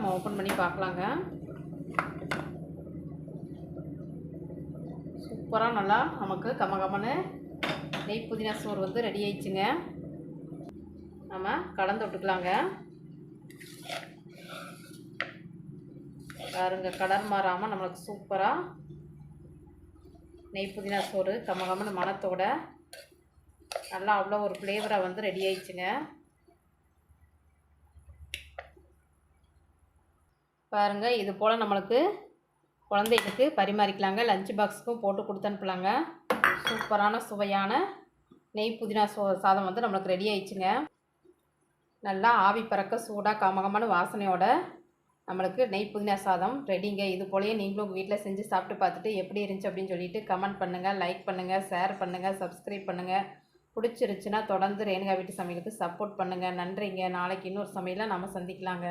நம்ம ஓப்பன் பண்ணி பார்க்கலாங்க. சூப்பராக நல்லா நமக்கு கமகமன்னு நெய் புதினா சோறு வந்து ரெடி ஆயிடுச்சுங்க. நம்ம கலந்து விட்டுக்கலாங்க. பாருங்க, கலர் மாறாமல் நம்மளுக்கு சூப்பராக நெய் புதினா சோறு கமகமன்னு மணத்தோட நல்லா அவ்வளோ ஒரு ஃப்ளேவராக வந்து ரெடி ஆயிடுச்சுங்க. பாருங்கள், இது போல் நம்மளுக்கு குழந்தைகளுக்கு பரிமாறிக்கலாங்க. லஞ்ச் பாக்ஸுக்கும் போட்டு கொடுத்து அனுப்பலாங்க. சூப்பரான சுவையான நெய் புதினா சாதம் வந்து நம்மளுக்கு ரெடி ஆயிடுச்சுங்க. நல்லா ஆவி பறக்க சூடாக கமகமான வாசனையோட நம்மளுக்கு நெய் புதினா சாதம் ரெடிங்க. இது போலயே நீங்களும் உங்கள் வீட்டில் செஞ்சு சாப்பிட்டு பார்த்துட்டு எப்படி இருந்துச்சு அப்படின்னு சொல்லிட்டு கமெண்ட் பண்ணுங்கள், லைக் பண்ணுங்கள், ஷேர் பண்ணுங்கள், சப்ஸ்கிரைப் பண்ணுங்கள். பிடிச்சிருச்சுன்னா தொடர்ந்து ரேணுகா வீட்டு சமையலுக்கு சப்போர்ட் பண்ணுங்கள். நன்றிங்க. நாளைக்கு இன்னொரு சமையலில் நம்ம சந்திக்கலாங்க.